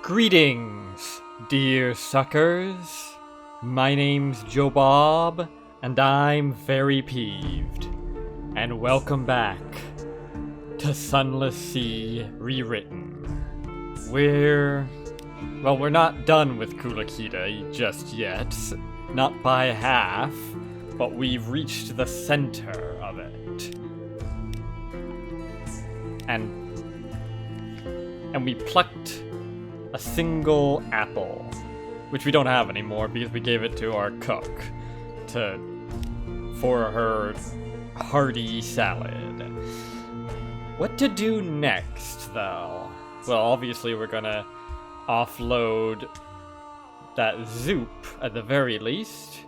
Greetings, dear suckers. My name's Joe Bob, and I'm very peeved. And welcome back to Sunless Rewritten. We're not done with Kulakita just yet. Not by half, but we've reached the center of it. And we plucked a single apple, which we don't have anymore because we gave it to our cook for her hearty salad. What to do next, though? Well, obviously we're gonna offload that Zoop at the very least,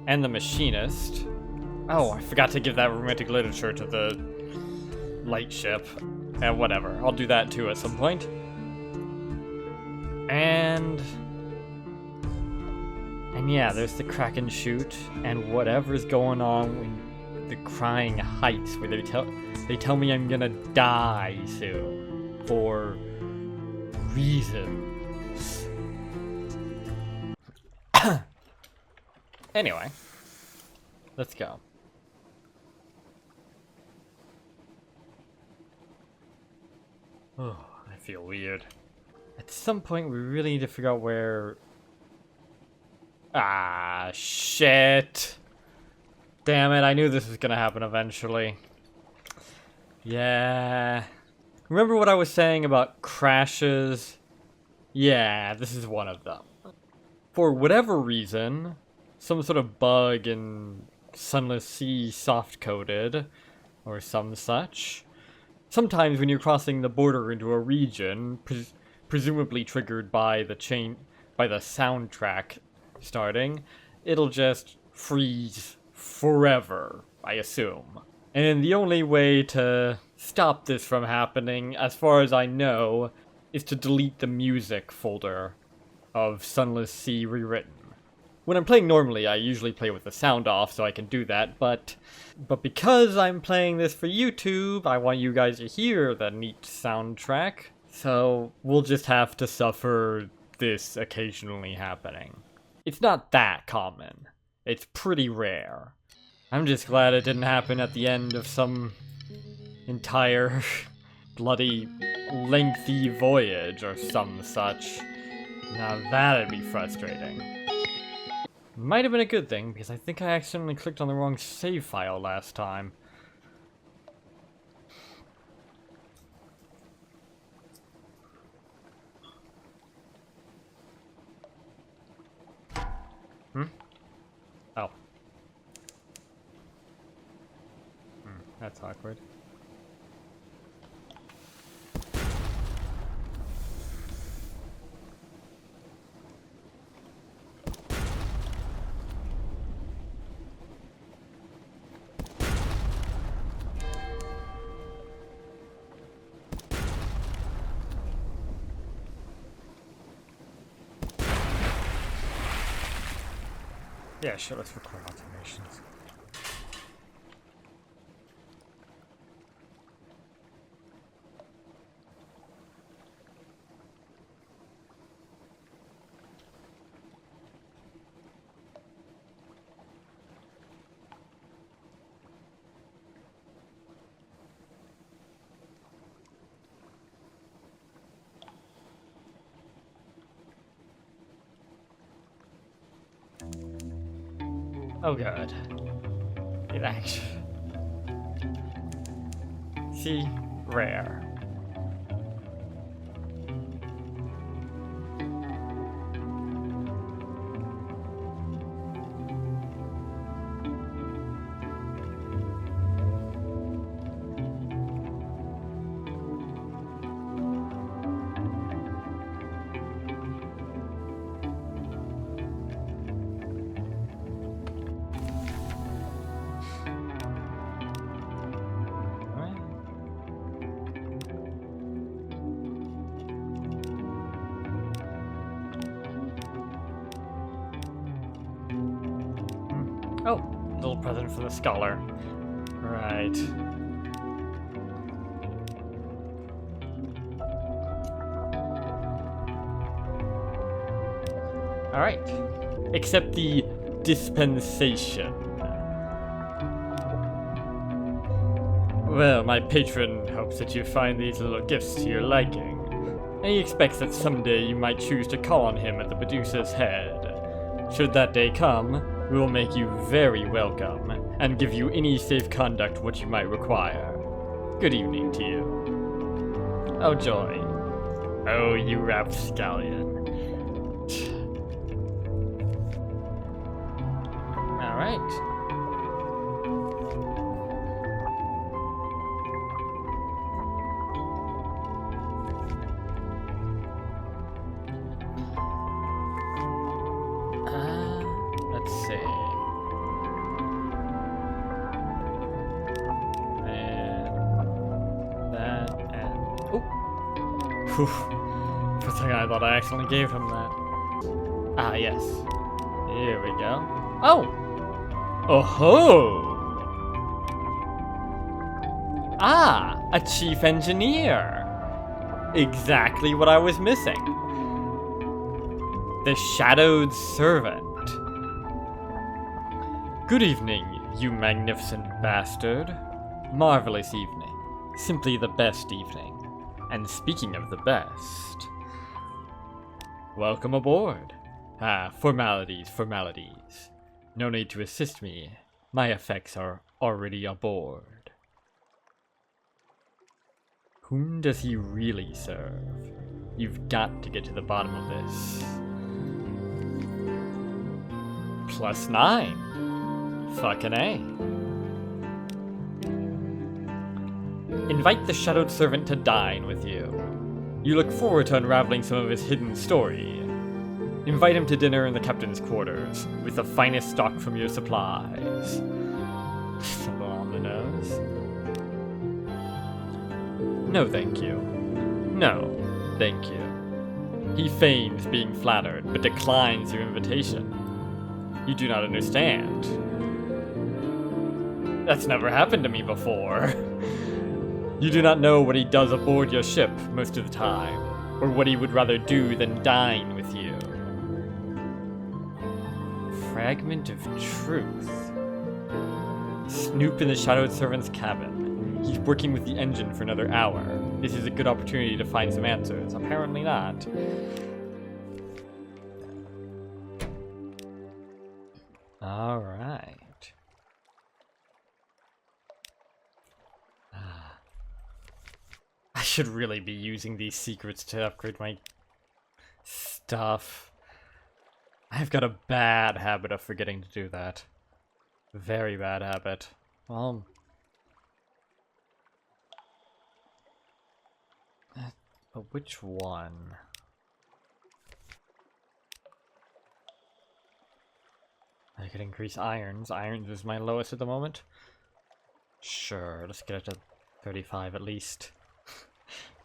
and the machinist. Oh, I forgot to give that romantic literature to the light ship. Whatever, I'll do that too at some point. And yeah, there's the Kraken shoot, and whatever's going on in the Crying Heights, where they tell me I'm gonna die soon for reasons. Anyway, let's go. Oh, I feel weird. At some point, we really need to figure out where... Ah, shit. Damn it, I knew this was gonna happen eventually. Yeah. Remember what I was saying about crashes? Yeah, this is one of them. For whatever reason, some sort of bug in Sunless Sea soft-coded, or some such. Sometimes when you're crossing the border into a region, presumably triggered by the soundtrack starting, it'll just freeze forever, I assume. And the only way to stop this from happening, as far as I know, is to delete the music folder of Sunless Sea Rewritten. When I'm playing normally, I usually play with the sound off, so I can do that, but because I'm playing this for YouTube, I want you guys to hear the neat soundtrack. So, we'll just have to suffer this occasionally happening. It's not that common. It's pretty rare. I'm just glad it didn't happen at the end of some entire bloody lengthy voyage or some such. Now that'd be frustrating. Might have been a good thing, because I think I accidentally clicked on the wrong save file last time. Oh. That's awkward. Yeah, sure, let's record automations. Oh god. It actually... See? Rare. Oh, little present for the scholar. Right. Alright. Accept the dispensation. Well, my patron hopes that you find these little gifts to your liking, and he expects that someday you might choose to call on him at the Medusa's head. Should that day come, we will make you very welcome, and give you any safe conduct what you might require. Good evening to you. Oh joy. Oh, you rapscallion. Alright. Let's see. And that and Whew. For a second I thought I accidentally gave him that. Ah, yes. Here we go. Oh! Oh-ho! Ah! A chief engineer! Exactly what I was missing. The Shadowed Servant. Good evening, you magnificent bastard. Marvelous evening. Simply the best evening. And speaking of the best... Welcome aboard. Ah, formalities, formalities. No need to assist me. My effects are already aboard. Whom does he really serve? You've got to get to the bottom of this. +9. Fucking A. Invite the Shadowed Servant to dine with you. You look forward to unraveling some of his hidden story. Invite him to dinner in the captain's quarters, with the finest stock from your supplies. A little on the nose. No, thank you. No, thank you. He feigns being flattered, but declines your invitation. You do not understand. That's never happened to me before. You do not know what he does aboard your ship most of the time, or what he would rather do than dine with you. Fragment of truth. Snoop in the Shadowed Servant's cabin. He's working with the engine for another hour. This is a good opportunity to find some answers. Apparently not. Alright. I should really be using these secrets to upgrade my stuff. I've got a bad habit of forgetting to do that. Very bad habit. Well... but which one? I could increase irons. Irons is my lowest at the moment. Sure, let's get it to 35 at least.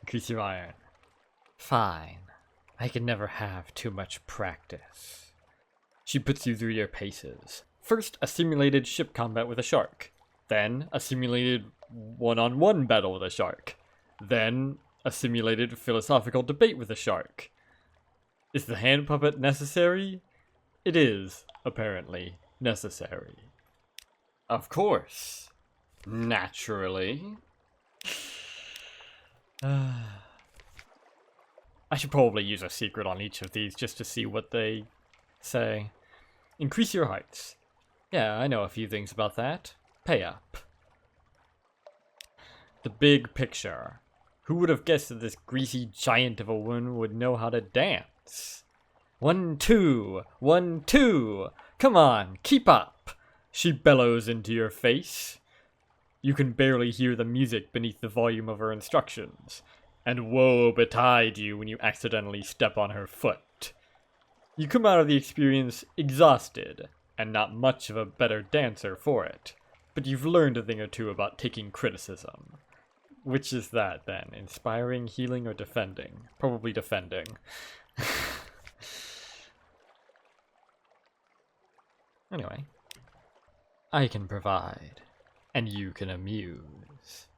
Increase your iron. Fine. I can never have too much practice. She puts you through your paces. First, a simulated ship combat with a shark. Then, a simulated one-on-one battle with a shark. Then, a simulated philosophical debate with a shark. Is the hand puppet necessary? It is, apparently, necessary. Of course. Naturally. I should probably use a secret on each of these just to see what they say. Increase your heights. Yeah, I know a few things about that. Pay up. The big picture. Who would have guessed that this greasy giant of a woman would know how to dance? 1, 2, 1, 2. Come on, keep up. She bellows into your face. You can barely hear the music beneath the volume of her instructions. And woe betide you when you accidentally step on her foot. You come out of the experience exhausted, and not much of a better dancer for it. But you've learned a thing or two about taking criticism. Which is that, then? Inspiring, healing, or defending? Probably defending. Anyway. I can provide, and you can amuse.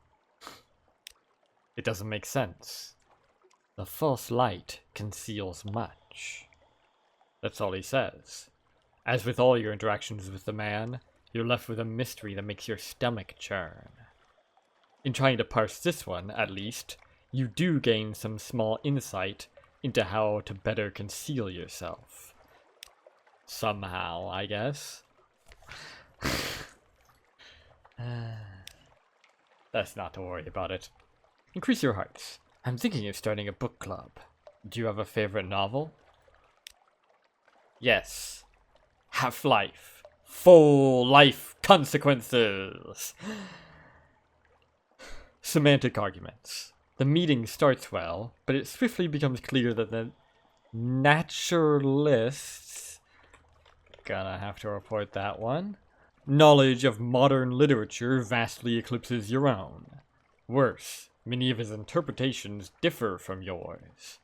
It doesn't make sense. The false light conceals much. That's all he says. As with all your interactions with the man, you're left with a mystery that makes your stomach churn. In trying to parse this one, at least, you do gain some small insight into how to better conceal yourself. Somehow, I guess. That's not to worry about it. Increase your hearts. I'm thinking of starting a book club. Do you have a favorite novel? Yes. Half-Life. Full life consequences. Semantic arguments. The meeting starts well, but it swiftly becomes clear that the naturalists... Gonna have to report that one. Knowledge of modern literature vastly eclipses your own. Worse, many of his interpretations differ from yours.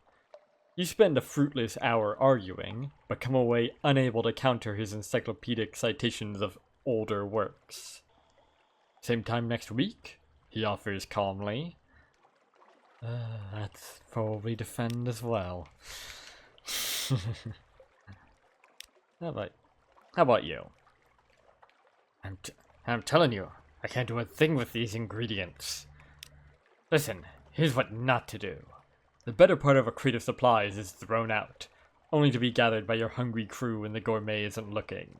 You spend a fruitless hour arguing, but come away unable to counter his encyclopedic citations of older works. Same time next week? He offers calmly. That's probably defend as well. How about you? I'm telling you, I can't do a thing with these ingredients. Listen, here's what not to do. The better part of a crate of supplies is thrown out, only to be gathered by your hungry crew when the gourmet isn't looking.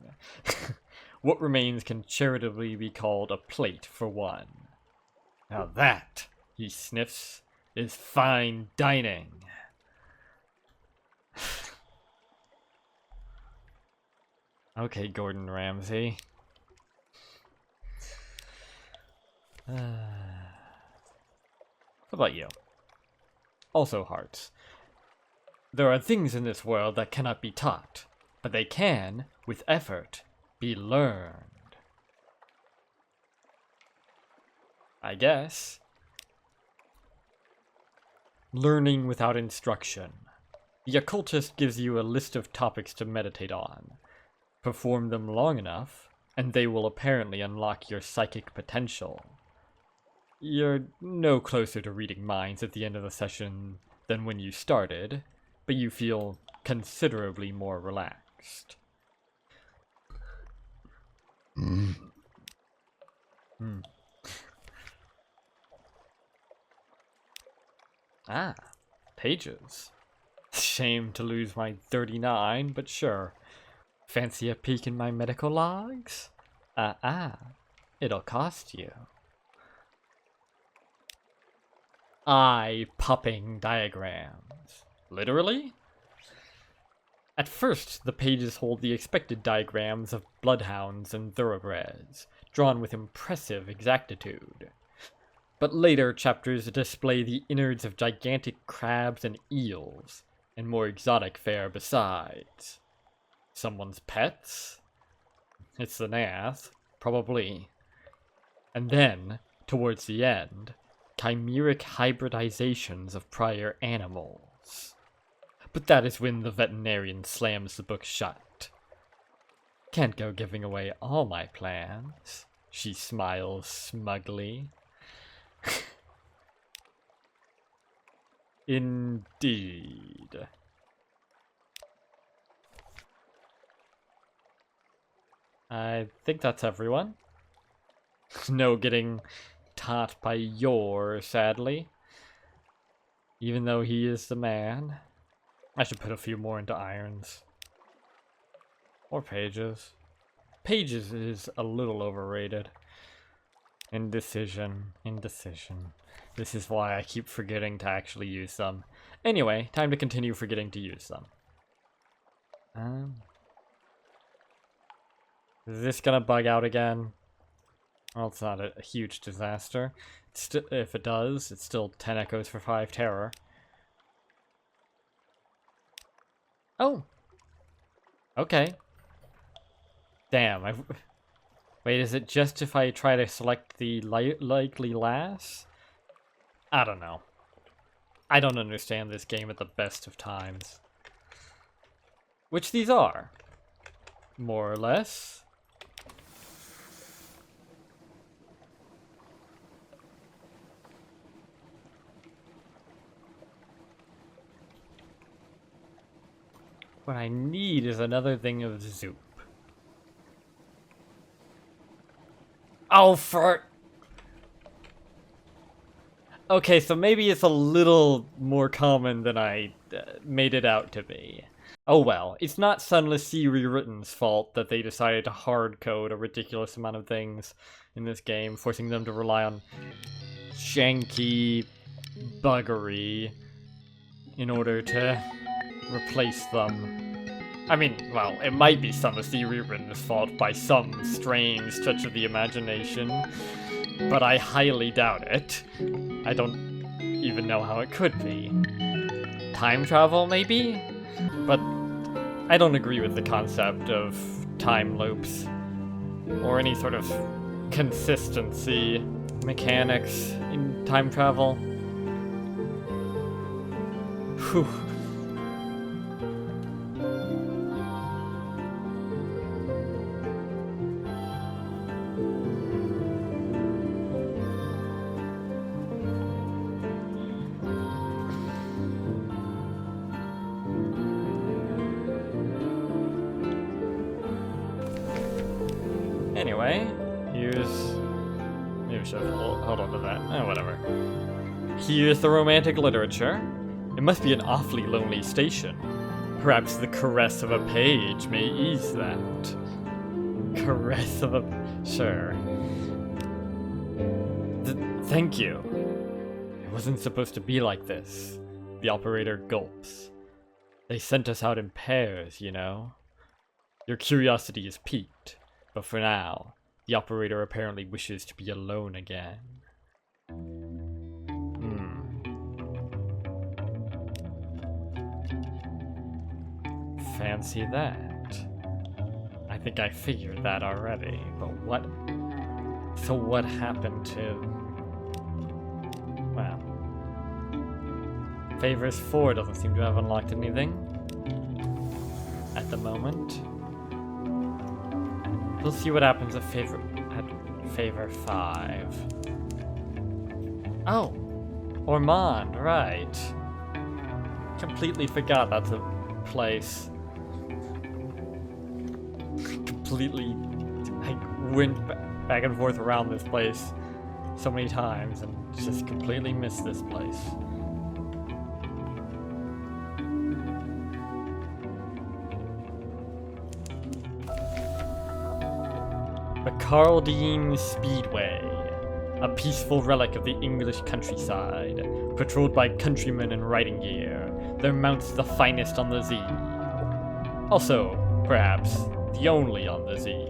What remains can charitably be called a plate for one. Now that, he sniffs, is fine dining. Okay, Gordon Ramsay. What about you? Also hearts. There are things in this world that cannot be taught, but they can, with effort, be learned. I guess. Learning without instruction. The occultist gives you a list of topics to meditate on. Perform them long enough, and they will apparently unlock your psychic potential. You're no closer to reading minds at the end of the session than when you started, but you feel considerably more relaxed. Ah, pages. Shame to lose my 39, but sure. Fancy a peek in my medical logs? It'll cost you. Eye-popping diagrams. Literally? At first, the pages hold the expected diagrams of bloodhounds and thoroughbreds, drawn with impressive exactitude. But later chapters display the innards of gigantic crabs and eels, and more exotic fare besides. Someone's pets? It's the Nath, probably. And then, towards the end, chimeric hybridizations of prior animals. But that is when the veterinarian slams the book shut. Can't go giving away all my plans. She smiles smugly. Indeed. I think that's everyone. No getting taught by Yor, sadly. Even though he is the man. I should put a few more into irons. Or pages. Pages is a little overrated. Indecision. This is why I keep forgetting to actually use them. Anyway, time to continue forgetting to use them. Is this gonna bug out again? Well, it's not a huge disaster. If it does, it's still 10 echoes for 5 terror. Oh! Okay. Damn, Wait, is it just if I try to select the likely lass? I don't know. I don't understand this game at the best of times. Which these are. More or less. What I need is another thing of soup. Oh, for... Okay, so maybe it's a little more common than I made it out to be. Oh well, it's not Sunless Rewritten's fault that they decided to hard code a ridiculous amount of things in this game, forcing them to rely on janky buggery in order to replace them. I mean, well, it might be Sunless Rewritten's fault by some strange stretch of the imagination, but I highly doubt it. I don't even know how it could be. Time travel, maybe? But I don't agree with the concept of time loops or any sort of consistency mechanics in time travel. Whew. Anyway, here's... maybe we should hold on to that. Oh, whatever. Here's the romantic literature. It must be an awfully lonely station. Perhaps the caress of a page may ease that. Caress of a... sure. Thank you. It wasn't supposed to be like this. The operator gulps. They sent us out in pairs, you know. Your curiosity is piqued. But for now, the operator apparently wishes to be alone again. Fancy that. I think I figured that already, but what... so what happened to... well... Favors 4 doesn't seem to have unlocked anything. At the moment. We'll see what happens at favor 5. Oh! Ormond, right. Completely forgot that's a place. Completely... I went back and forth around this place so many times and just completely missed this place. The Carldine Speedway, a peaceful relic of the English countryside, patrolled by countrymen in riding gear, their mounts the finest on the Z. Also, perhaps, the only on the Z.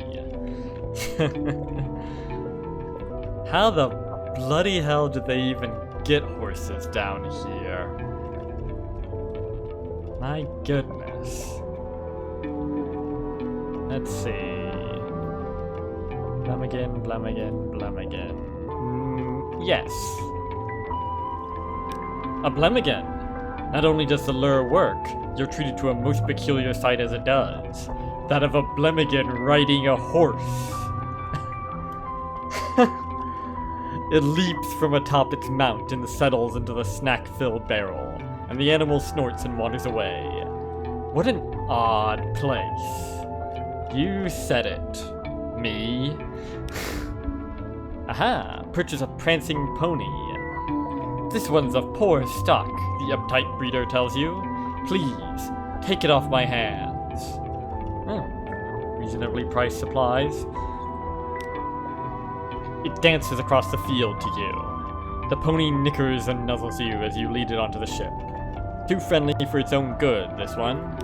How the bloody hell did they even get horses down here? My goodness. Let's see. Blamagan, Blamagan, Blamagan. Yes. A Blamagan. Not only does the lure work, you're treated to a most peculiar sight as it does. That of a Blamagan riding a horse. It leaps from atop its mount and settles into the snack-filled barrel, and the animal snorts and wanders away. What an odd place. You said it. Me? Aha! Purchase a prancing pony. This one's of poor stock, the uptight breeder tells you. Please, take it off my hands. Reasonably priced supplies. It dances across the field to you. The pony nickers and nuzzles you as you lead it onto the ship. Too friendly for its own good, this one.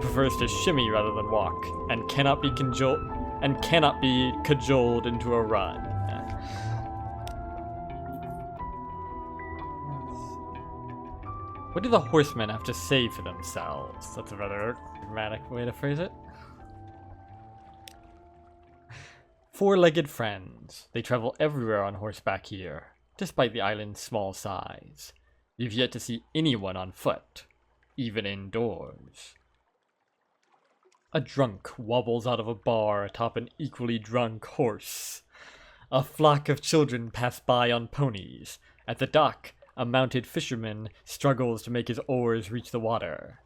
Prefers to shimmy rather than walk, and cannot be cajoled into a run. What do the horsemen have to say for themselves? That's a rather dramatic way to phrase it. Four-legged friends. They travel everywhere on horseback here, despite the island's small size. You've yet to see anyone on foot, even indoors. A drunk wobbles out of a bar atop an equally drunk horse. A flock of children pass by on ponies. At the dock, a mounted fisherman struggles to make his oars reach the water.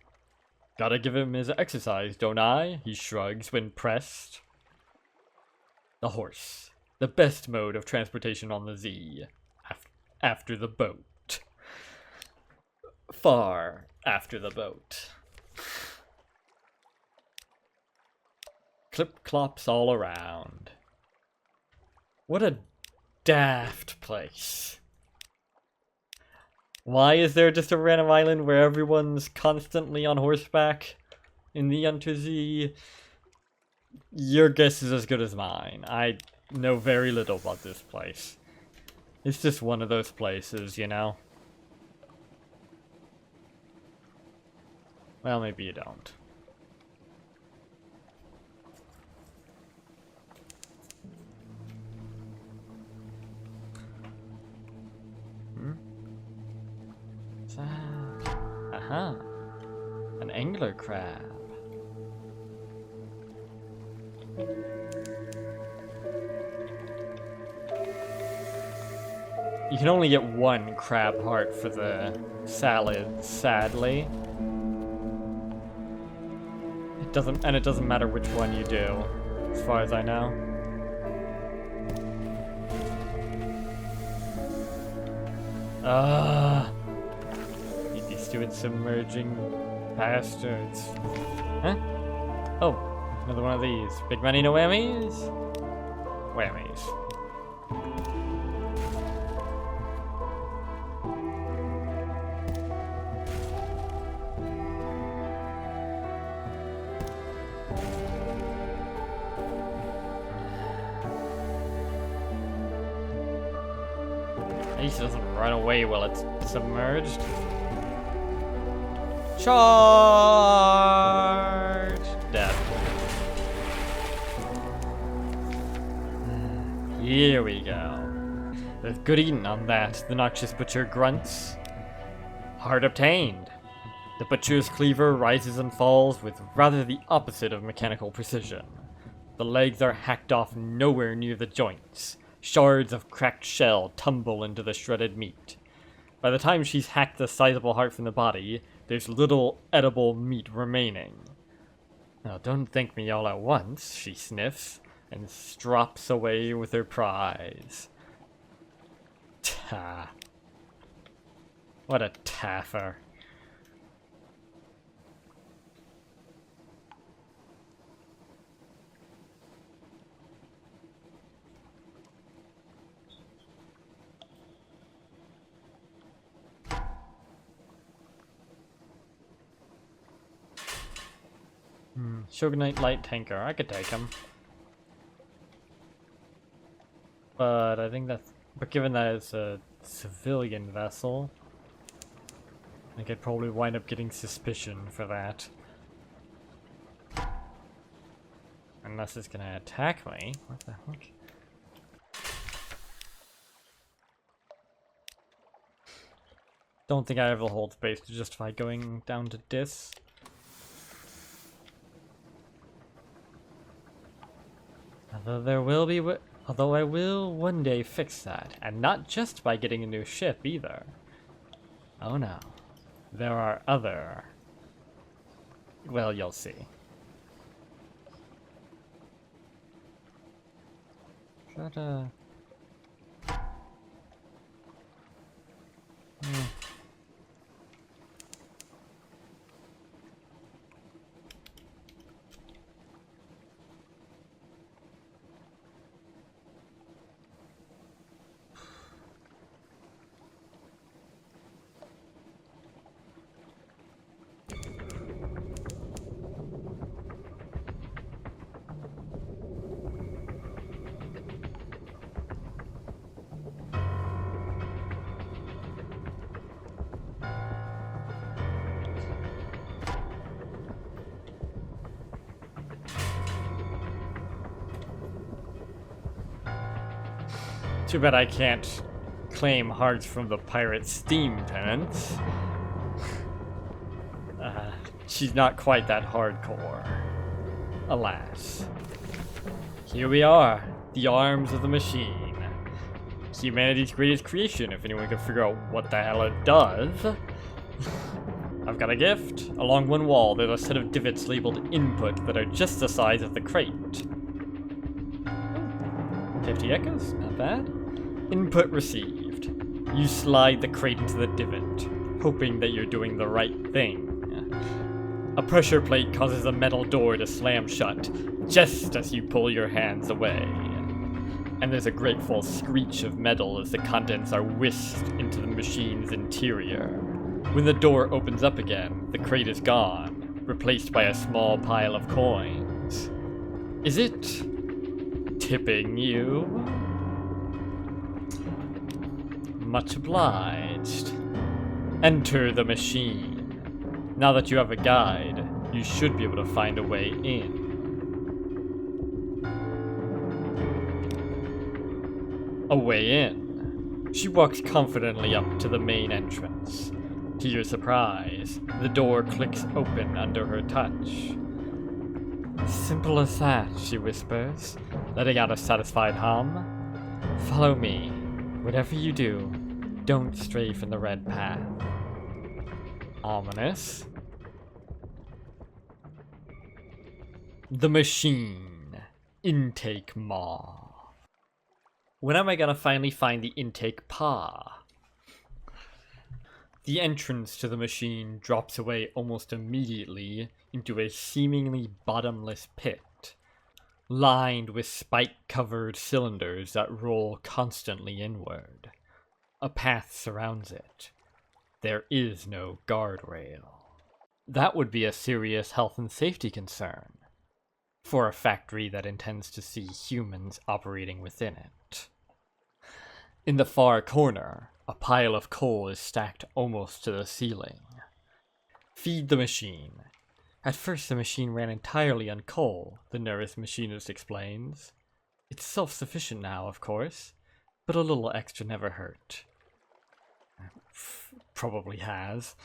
Gotta give him his exercise, don't I? He shrugs when pressed. The horse. The best mode of transportation on the Z. After the boat. Far after the boat. Clip-clops all around. What a daft place. Why is there just a random island where everyone's constantly on horseback in the Enter Z? Your guess is as good as mine. I know very little about this place. It's just one of those places, you know? Well, maybe you don't. Aha. An angler crab. You can only get one crab heart for the salad, sadly. It doesn't matter which one you do, as far as I know. These stupid submerging bastards. Huh? Oh, another one of these. Big money, no whammies? Whammies. At least it doesn't run away while it's submerged. Charge! Death. Here we go. There's good eating on that, the noxious butcher grunts. Heart obtained. The butcher's cleaver rises and falls with rather the opposite of mechanical precision. The legs are hacked off nowhere near the joints. Shards of cracked shell tumble into the shredded meat. By the time she's hacked the sizable heart from the body, there's little edible meat remaining. Now, don't thank me all at once, she sniffs, and strops away with her prize. Ta. What a taffer. Shogunite light tanker, I could take him. But I think that's... But given that it's a civilian vessel, I could probably wind up getting suspicion for that. Unless it's gonna attack me. What the heck? Don't think I have the hold space to justify going down to Dis. Although I will one day fix that, and not just by getting a new ship either. Oh no, there are other... Well, you'll see. Too bad I can't claim hearts from the pirate steam tenants. She's not quite that hardcore. Alas. Here we are, the arms of the machine. humanity's greatest creation, if anyone can figure out what the hell it does. I've got a gift. Along one wall, there's a set of divots labeled input that are just the size of the crate. 50 echoes, not bad. Input received. You slide the crate into the divot, hoping that you're doing the right thing. A pressure plate causes a metal door to slam shut, just as you pull your hands away. And there's a grateful screech of metal as the contents are whisked into the machine's interior. When the door opens up again, the crate is gone, replaced by a small pile of coins. Is it tipping you? Much obliged. Enter the machine. Now that you have a guide, you should be able to find a way in. A way in. She walks confidently up to the main entrance. To your surprise, the door clicks open under her touch. Simple as that, she whispers, letting out a satisfied hum. Follow me. Whatever you do, don't stray from the red path. Ominous. The machine. Intake maw. When am I gonna finally find the intake paw? The entrance to the machine drops away almost immediately into a seemingly bottomless pit, lined with spike-covered cylinders that roll constantly inward. A path surrounds it. There is no guardrail. That would be a serious health and safety concern for a factory that intends to see humans operating within it. In the far corner, a pile of coal is stacked almost to the ceiling. Feed the machine. At first the machine ran entirely on coal, the nervous machinist explains. It's self-sufficient now, of course, but a little extra never hurt. Probably has.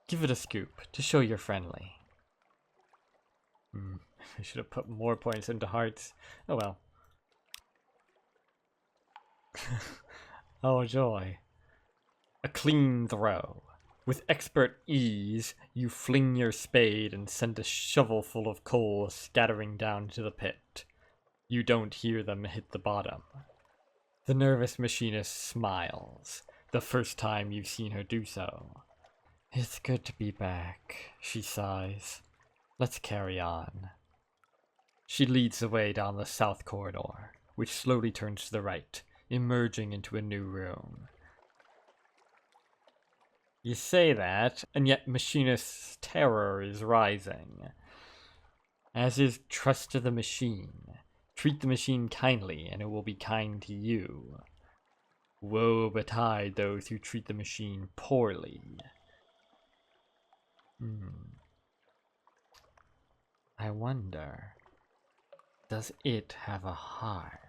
Give it a scoop to show you're friendly. I should have put more points into hearts. Oh well. Oh joy. A clean throw. With expert ease, you fling your spade and send a shovel full of coal scattering down to the pit. You don't hear them hit the bottom. The nervous machinist smiles, the first time you've seen her do so. It's good to be back, she sighs. Let's carry on. She leads the way down the south corridor, which slowly turns to the right, emerging into a new room. You say that, and yet Machinist's terror is rising. As is trust to the machine. Treat the machine kindly, and it will be kind to you. Woe betide those who treat the machine poorly. I wonder, does it have a heart?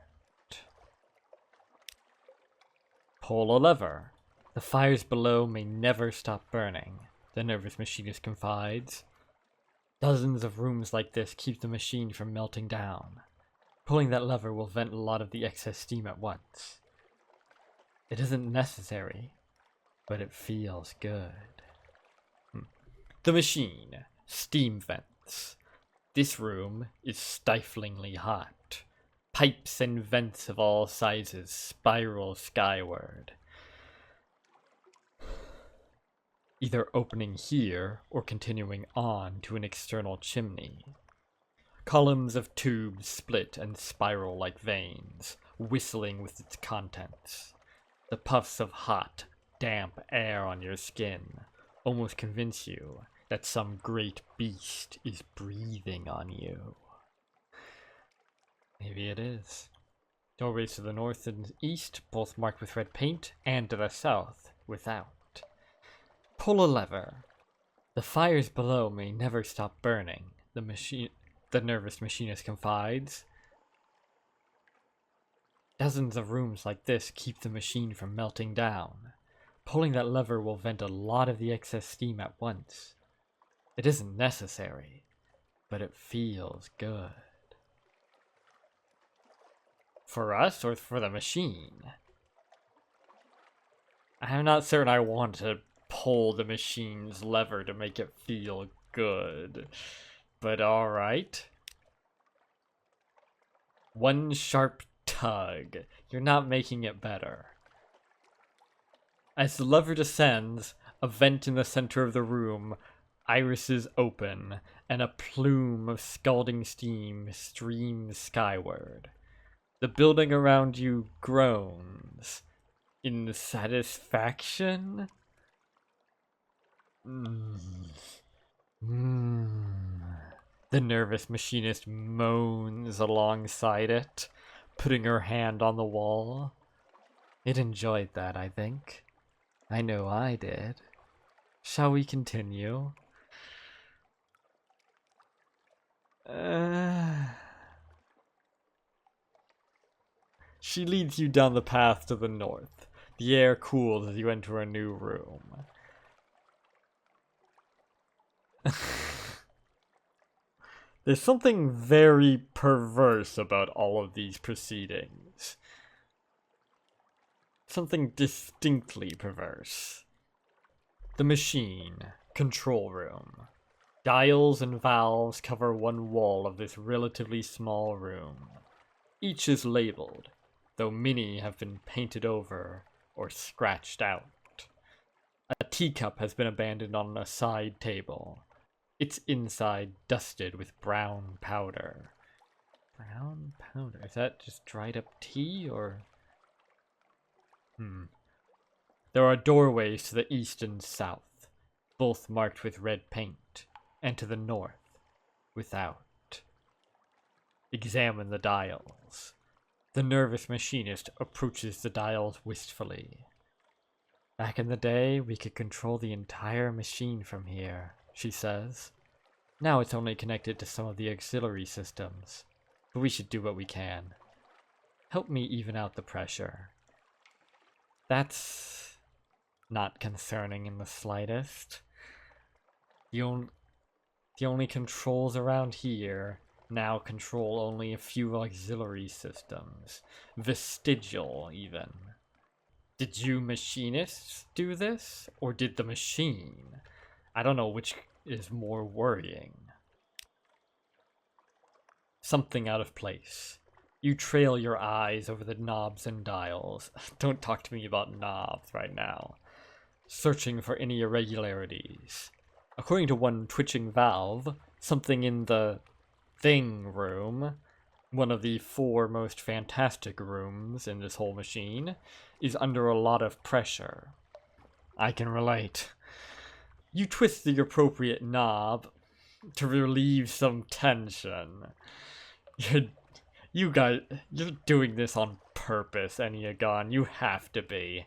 Pull a lever. The fires below may never stop burning, the nervous machinist confides. Dozens of rooms like this keep the machine from melting down. Pulling that lever will vent a lot of the excess steam at once. It isn't necessary, but it feels good. The machine. Steam vents. This room is stiflingly hot. Pipes and vents of all sizes spiral skyward, either opening here or continuing on to an external chimney. Columns of tubes split and spiral like veins, whistling with its contents. The puffs of hot, damp air on your skin almost convince you that some great beast is breathing on you. Maybe it is. Doorways to the north and east, both marked with red paint, and to the south, without. Pull a lever. The fires below may never stop burning, the nervous machinist confides. Dozens of rooms like this keep the machine from melting down. Pulling that lever will vent a lot of the excess steam at once. It isn't necessary, but it feels good. For us or for the machine? I'm not certain I want to pull the machine's lever to make it feel good. But alright. One sharp tug. You're not making it better. As the lever descends, a vent in the center of the room, irises open, and a plume of scalding steam streams skyward. The building around you groans. In satisfaction? The nervous machinist moans alongside it, putting her hand on the wall. It enjoyed that, I think. I know I did. Shall we continue? She leads you down the path to the north. The air cools as you enter a new room. There's something very perverse about all of these proceedings. Something distinctly perverse. The machine. Control room. Dials and valves cover one wall of this relatively small room. Each is labeled, though many have been painted over or scratched out. A teacup has been abandoned on a side table, its inside dusted with brown powder. Brown powder? Is that just dried up tea, or...? There are doorways to the east and south, both marked with red paint, and to the north, without. Examine the dials. The nervous machinist approaches the dials wistfully. Back in the day, we could control the entire machine from here, she says. Now it's only connected to some of the auxiliary systems, but we should do what we can. Help me even out the pressure. That's not concerning in the slightest. The only controls around here now control only a few auxiliary systems. Vestigial, even. Did you machinists do this? Or did the machine? I don't know which is more worrying. Something out of place. You trail your eyes over the knobs and dials. Don't talk to me about knobs right now. Searching for any irregularities. According to one twitching valve, something in the thing room, one of the 4 most fantastic rooms in this whole machine, is under a lot of pressure. I can relate. You twist the appropriate knob to relieve some tension. You're doing this on purpose, Enneagon. You have to be.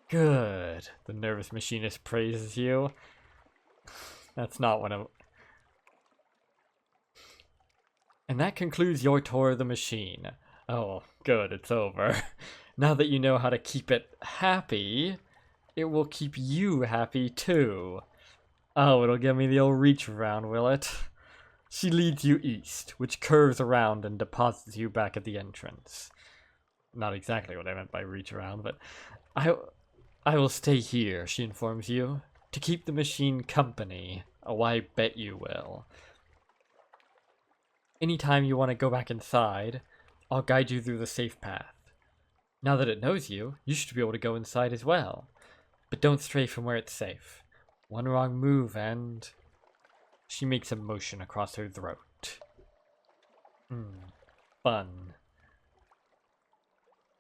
Good. The nervous machinist praises you. That's not what I'm... And that concludes your tour of the machine. Oh, good, it's over. Now that you know how to keep it happy, it will keep you happy too. Oh, it'll give me the old reach around, will it? She leads you east, which curves around and deposits you back at the entrance. Not exactly what I meant by reach around, but I will stay here, she informs you, to keep the machine company. Oh, I bet you will. Anytime you want to go back inside, I'll guide you through the safe path. Now that it knows you, you should be able to go inside as well. But don't stray from where it's safe. One wrong move and... She makes a motion across her throat. Fun.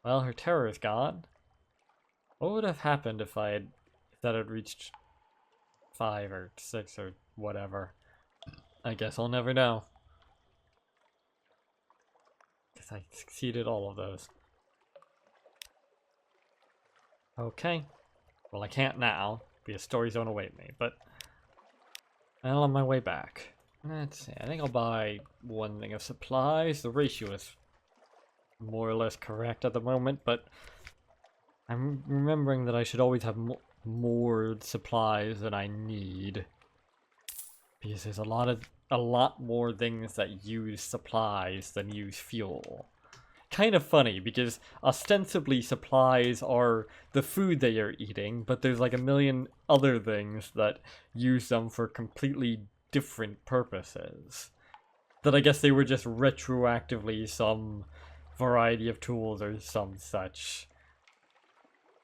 Well, her terror is gone. What would have happened if that had reached 5 or 6 or whatever? I guess I'll never know. Because I succeeded all of those. Okay. Well, I can't now, because stories don't await me, but I'll on my way back. Let's see, I think I'll buy 1 thing of supplies. The ratio is more or less correct at the moment, but I'm remembering that I should always have more supplies than I need. Because there's a lot more things that use supplies than use fuel. kind of funny because ostensibly supplies are the food they are eating, but there's like a million other things that use them for completely different purposes. That I guess they were just retroactively some variety of tools or some such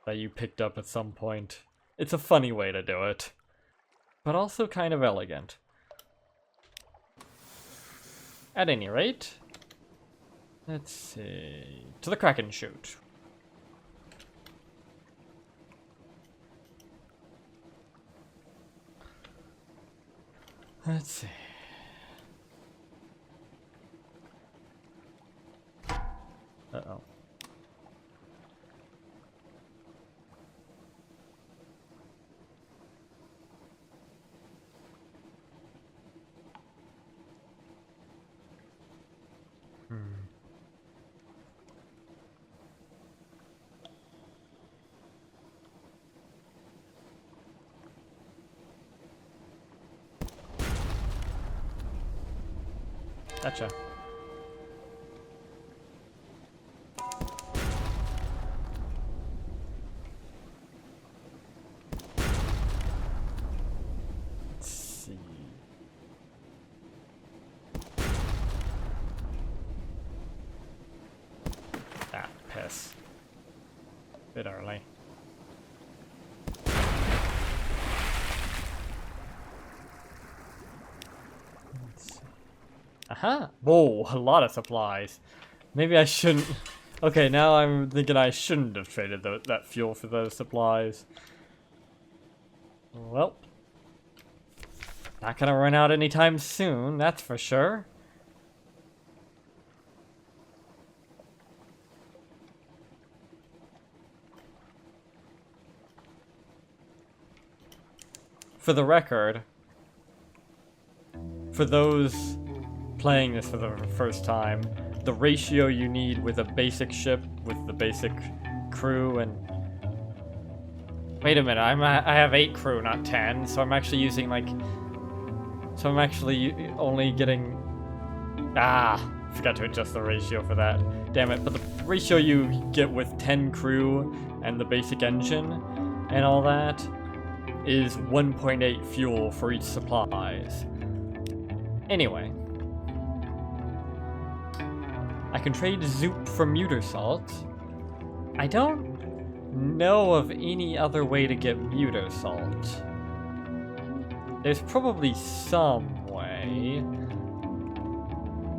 that you picked up at some point. It's a funny way to do it, but also kind of elegant. At any rate, let's see. To the Kraken chute. Let's see. Uh-oh. Gotcha. Let's see. Ah, piss. Bit early. Aha! Whoa, a lot of supplies. Maybe I shouldn't... Okay, now I'm thinking I shouldn't have traded that fuel for those supplies. Well. Not gonna run out anytime soon, that's for sure. For the record, for those playing this for the first time, the ratio you need with a basic ship, with the basic crew, and... Wait a minute, I have 8 crew, not 10, so I'm actually using, like... So I'm actually only getting... Forgot to adjust the ratio for that. Damn it, but the ratio you get with 10 crew and the basic engine and all that is 1.8 fuel for each supplies. Anyway. I can trade Zoop for Muter Salt. I don't know of any other way to get Muter Salt. There's probably some way,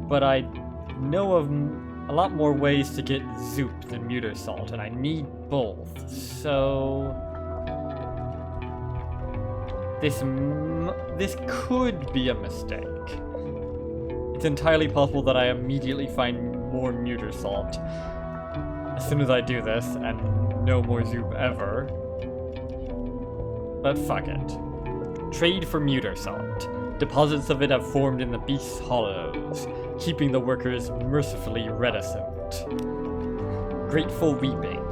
but I know of a lot more ways to get Zoop than Muter Salt, and I need both, so... This could be a mistake. It's entirely possible that I immediately find more Muter Salt as soon as I do this, and no more Zoop ever. But fuck it. Trade for Muter Salt. Deposits of it have formed in the beast's hollows, keeping the workers mercifully reticent. Grateful Weeping.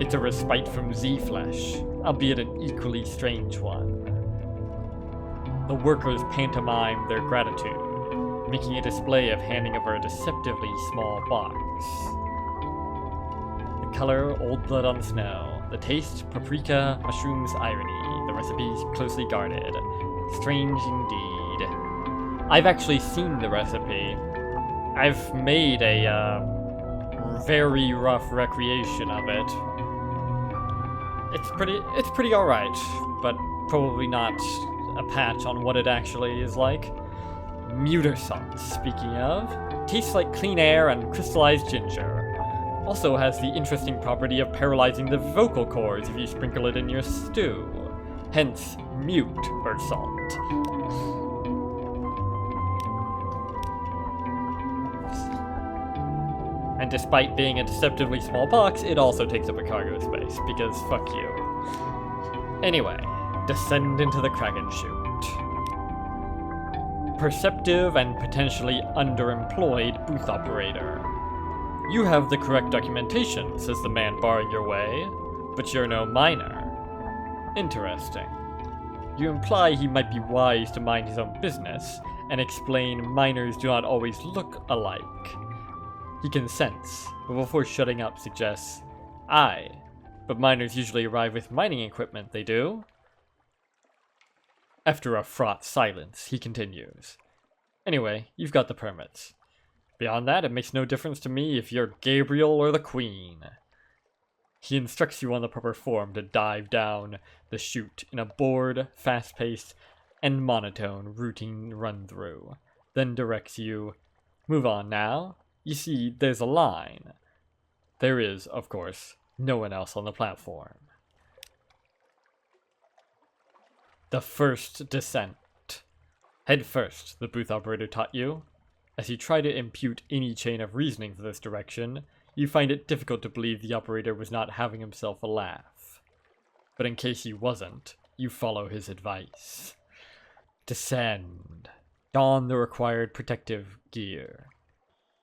It's a respite from Z-Flesh, albeit an equally strange one. The workers pantomime their gratitude, making a display of handing over a deceptively small box. The color, old blood on snow. The taste, paprika, mushrooms, irony. The recipes, closely guarded. Strange indeed. I've actually seen the recipe. I've made a very rough recreation of it. It's pretty alright, but probably not a patch on what it actually is like. Muter Salt, speaking of, tastes like clean air and crystallized ginger. Also has the interesting property of paralyzing the vocal cords if you sprinkle it in your stew. Hence, Muter Salt. And despite being a deceptively small box, it also takes up a cargo space, because fuck you. Anyway, descend into the Kraken chute. Perceptive and potentially underemployed booth operator. You have the correct documentation, says the man barring your way, but you're no miner. Interesting. You imply he might be wise to mind his own business, and explain miners do not always look alike. He consents, but before shutting up suggests, "Aye, but miners usually arrive with mining equipment, they do?" After a fraught silence, he continues, "Anyway, you've got the permits. Beyond that, it makes no difference to me if you're Gabriel or the Queen." He instructs you on the proper form to dive down the chute in a bored, fast-paced, and monotone routine run-through, then directs you, "Move on now. You see, there's a line." There is, of course, no one else on the platform. The first descent. Head first, the booth operator taught you. As you try to impute any chain of reasoning for this direction, you find it difficult to believe the operator was not having himself a laugh. But in case he wasn't, you follow his advice. Descend. Don the required protective gear.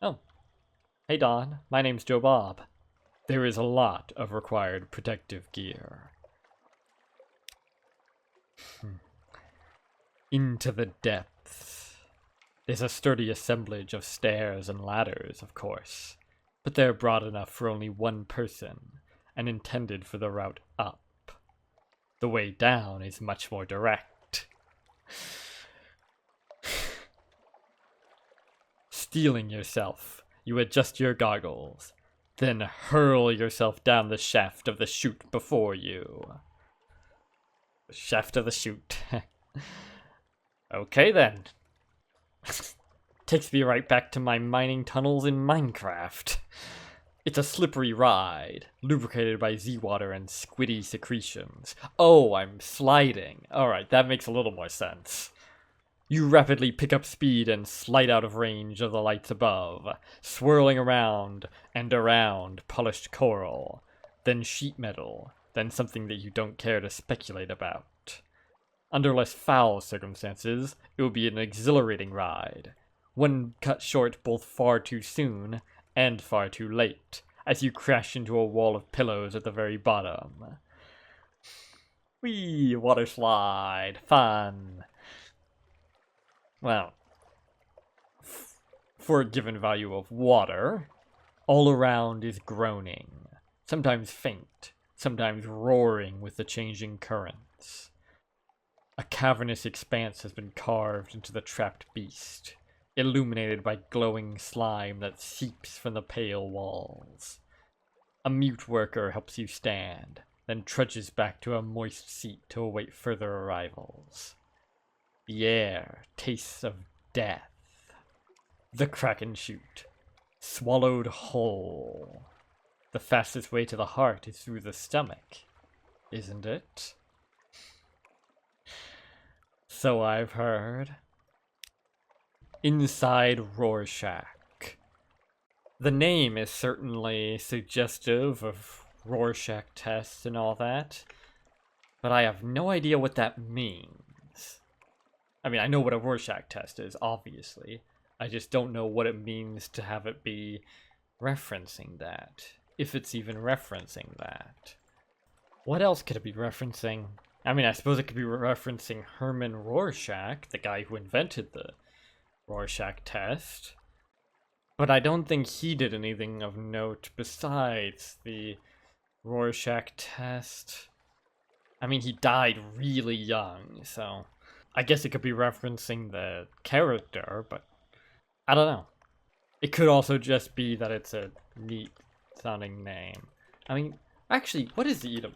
Oh. Hey Don, my name's Joe Bob. There is a lot of required protective gear. Into the depths. There's a sturdy assemblage of stairs and ladders, of course, but they're broad enough for only one person, and intended for the route up. The way down is much more direct. Steeling yourself, you adjust your goggles, then hurl yourself down the shaft of the chute before you. The shaft of the chute. Okay then. Takes me right back to my mining tunnels in Minecraft. It's a slippery ride, lubricated by Z-water and squiddy secretions. Oh, I'm sliding. Alright, that makes a little more sense. You rapidly pick up speed and slide out of range of the lights above, swirling around and around polished coral, then sheet metal, then something that you don't care to speculate about. Under less foul circumstances, it would be an exhilarating ride, one cut short both far too soon and far too late, as you crash into a wall of pillows at the very bottom. Whee! Water slide! Fun! Well, for a given value of water, all around is groaning, sometimes faint, sometimes roaring with the changing currents. A cavernous expanse has been carved into the trapped beast, illuminated by glowing slime that seeps from the pale walls. A mute worker helps you stand, then trudges back to a moist seat to await further arrivals. The air tastes of death. The Kraken chute, swallowed whole. The fastest way to the heart is through the stomach, isn't it? So I've heard. Inside Rorschach. The name is certainly suggestive of Rorschach tests and all that, but I have no idea what that means. I mean, I know what a Rorschach test is, obviously. I just don't know what it means to have it be referencing that. If it's even referencing that. What else could it be referencing? I mean, I suppose it could be referencing Herman Rorschach, the guy who invented the Rorschach test. But I don't think he did anything of note besides the Rorschach test. I mean, he died really young, so I guess it could be referencing the character, but I don't know. It could also just be that it's a neat sounding name. I mean, actually, what is the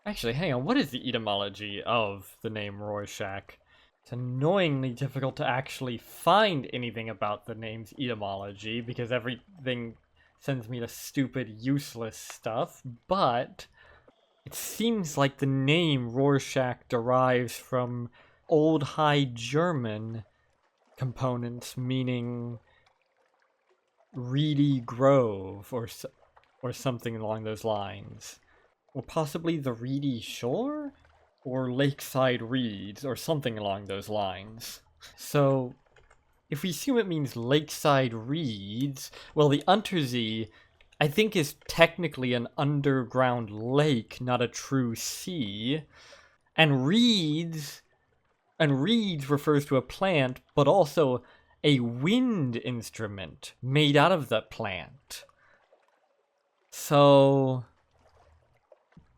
Actually, hang on, what is the etymology of the name Rorschach? It's annoyingly difficult to actually find anything about the name's etymology, because everything sends me to stupid, useless stuff, but it seems like the name Rorschach derives from Old High German components meaning reedy grove or something along those lines. Or possibly the reedy shore? Or lakeside reeds, or something along those lines. So, if we assume it means lakeside reeds, well, the Untersee, I think, is technically an underground lake, not a true sea. And reeds refers to a plant, but also a wind instrument made out of the plant. So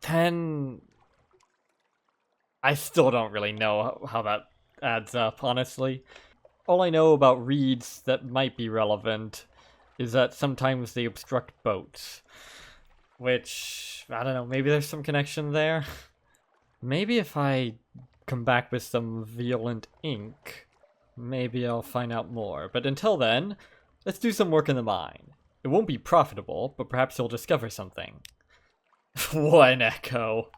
then I still don't really know how that adds up, honestly. All I know about reeds that might be relevant is that sometimes they obstruct boats. Which, I don't know, maybe there's some connection there? Maybe if I come back with some violent ink, maybe I'll find out more. But until then, let's do some work in the mine. It won't be profitable, but perhaps you'll discover something. What an echo.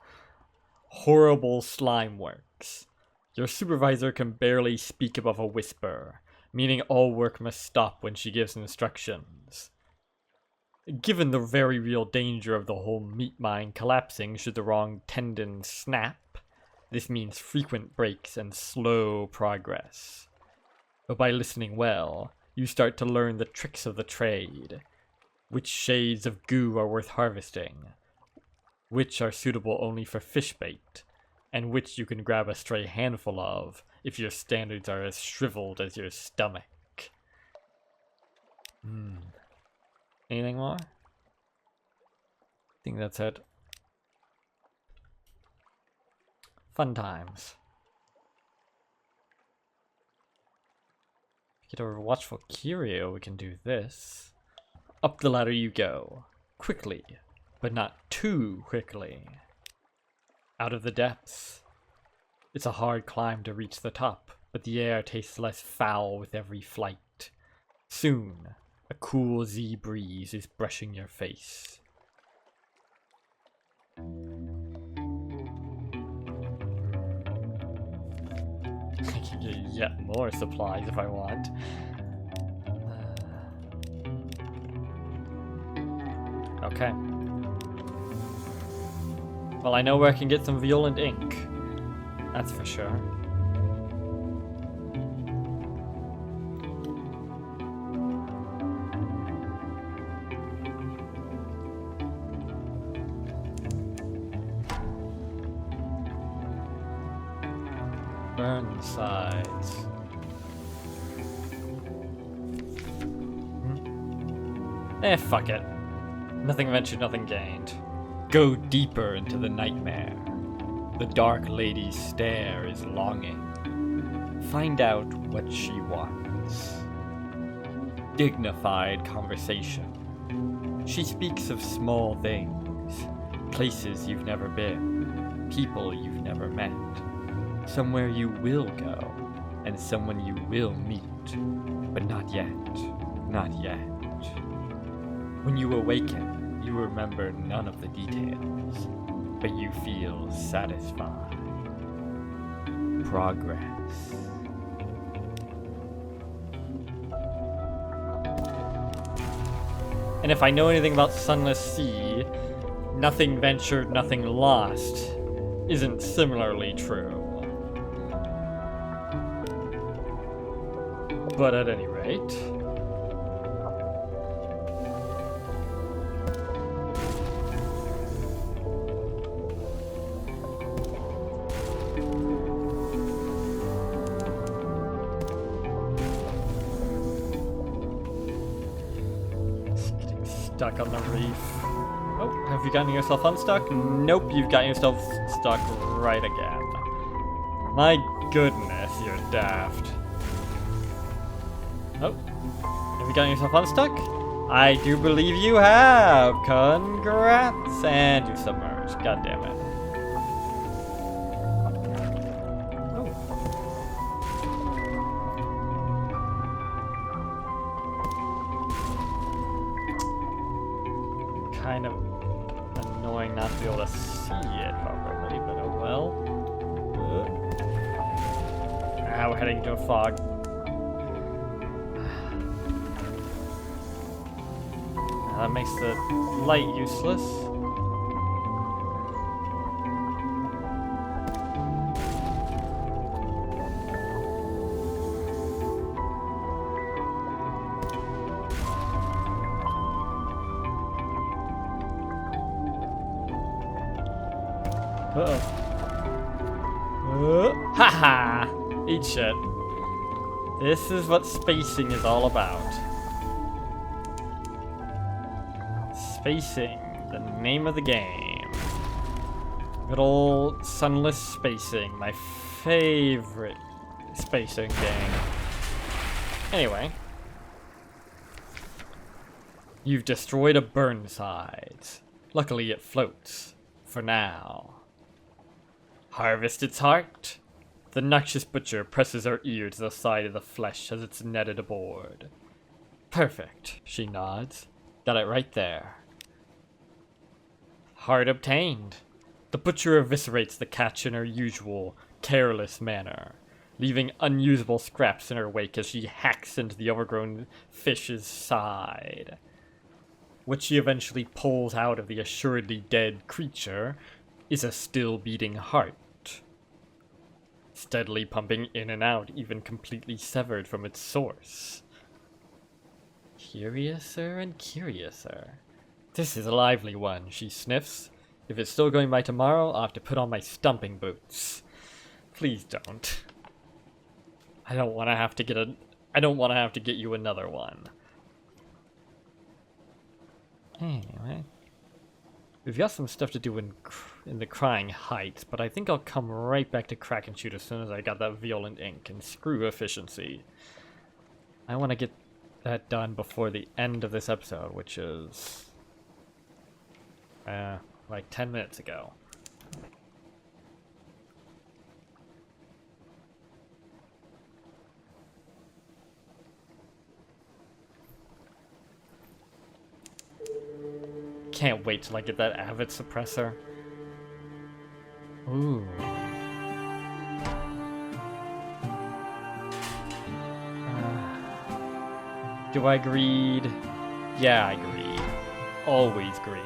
Horrible slime works. Your supervisor can barely speak above a whisper, meaning all work must stop when she gives instructions. Given the very real danger of the whole meat mine collapsing should the wrong tendon snap, this means frequent breaks and slow progress. But by listening well, you start to learn the tricks of the trade. Which shades of goo are worth harvesting, which are suitable only for fish bait, and which you can grab a stray handful of if your standards are as shriveled as your stomach. Anything more? I think that's it. Fun times. Get a watchful curio, we can do this. Up the ladder you go. Quickly, but not too quickly. Out of the depths. It's a hard climb to reach the top, but the air tastes less foul with every flight. Soon, a cool sea breeze is brushing your face. I can get yet more supplies if I want. Okay. Well, I know where I can get some violent ink. That's for sure. Burn the sides. Fuck it. Nothing ventured, nothing gained. Go deeper into the nightmare. The dark lady's stare is longing. Find out what she wants. Dignified conversation. She speaks of small things, places you've never been, people you've never met. Somewhere you will go, and someone you will meet, but not yet, not yet. When you awaken, you remember none of the details, but you feel satisfied. Progress. And if I know anything about Sunless Sea, nothing ventured, nothing lost isn't similarly true. But at any rate, stuck on the reef. Oh, have you gotten yourself unstuck? Nope, you've gotten yourself stuck right again. My goodness, you're daft. Oh, have you gotten yourself unstuck? I do believe you have. Congrats, and you're submerged. God damn it. Kind of annoying not to be able to see it properly, but oh well. We're heading into a fog. That makes the light useless. Uh-oh. Haha! Eat shit. This is what spacing is all about. Spacing, the name of the game. Good old Sunless spacing, my favorite spacing game. Anyway. You've destroyed a Burnside. Luckily it floats. For now. Harvest its heart. The noxious butcher presses her ear to the side of the flesh as it's netted aboard. Perfect, she nods. Got it right there. Heart obtained. The butcher eviscerates the catch in her usual, careless manner, leaving unusable scraps in her wake as she hacks into the overgrown fish's side. What she eventually pulls out of the assuredly dead creature is a still beating heart, steadily pumping in and out, even completely severed from its source. Curiouser and curiouser. This is a lively one, she sniffs. If it's still going by tomorrow, I'll have to put on my stumping boots. Please don't. I don't want to have to get you another one. Anyway, we've got some stuff to do in the Crying Heights, but I think I'll come right back to Crack and Shoot as soon as I got that Violent Ink, and screw efficiency. I want to get that done before the end of this episode, which is like 10 minutes ago. Can't wait till I get that Avid suppressor. Ooh. Do I greed? Yeah, I greed. Always greed.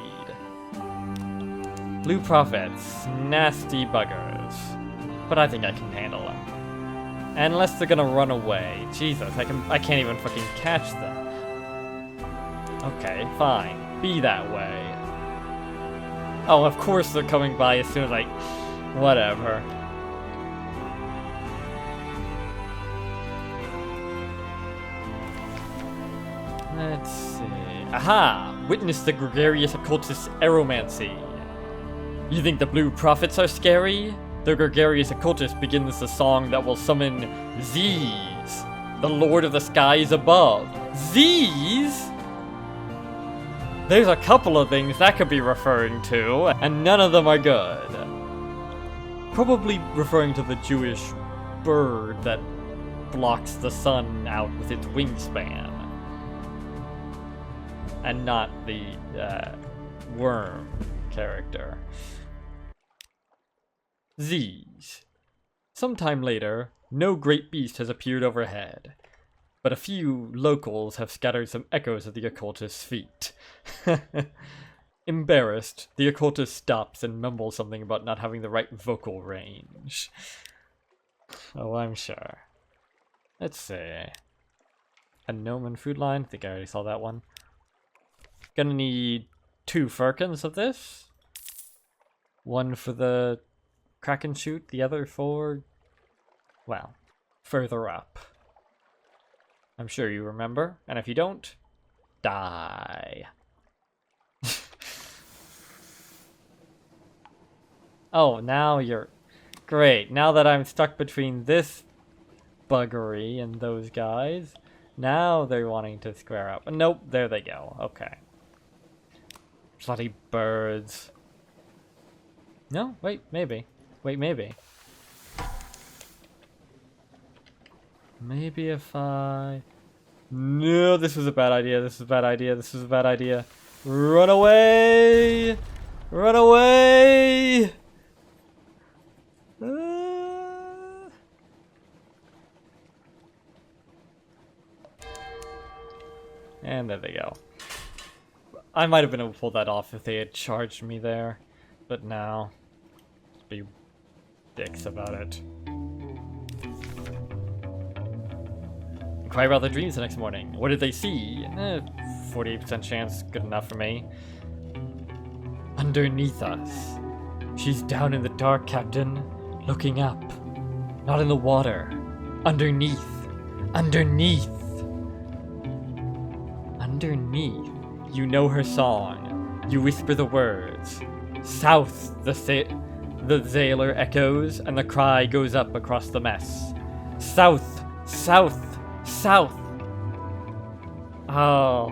Blue Prophets, nasty buggers. But I think I can handle them. Unless they're gonna run away. Jesus, I can't even fucking catch them. Okay, fine. Be that way. Oh, of course they're coming by as soon as I... Whatever. Let's see... Aha! Witness the gregarious occultist's aeromancy. You think the Blue Prophets are scary? The gregarious occultist begins the song that will summon Z's, the Lord of the Skies above. Z's? There's a couple of things that could be referring to, and none of them are good. Probably referring to the Jewish bird that blocks the sun out with its wingspan. And not the worm character. Z's. Sometime later, no great beast has appeared overhead, but a few locals have scattered some echoes of the occultist's feet. Embarrassed, the occultist stops and mumbles something about not having the right vocal range. Oh, I'm sure. Let's see. A gnome and food line? I think I already saw that one. Gonna need 2 firkins of this. One for the Crack and Shoot, the other for... well, further up. I'm sure you remember, and if you don't, die. Oh, now you're... Great, now that I'm stuck between this buggery and those guys, now they're wanting to square up. Nope, there they go. Okay. Bloody birds. No, wait, maybe. Wait, maybe. Maybe if I... No, this was a bad idea. This is a bad idea. This is a bad idea. Run away! Run away! And there they go. I might have been able to pull that off if they had charged me there. But now, just be dicks about it. Cry about their dreams the next morning. What did they see? 48% chance, good enough for me. Underneath us. She's down in the dark, Captain. Looking up. Not in the water. Underneath. Underneath. Underneath. You know her song. You whisper the words. South, the Zaylor echoes, and the cry goes up across the mess. South, south, south. Oh.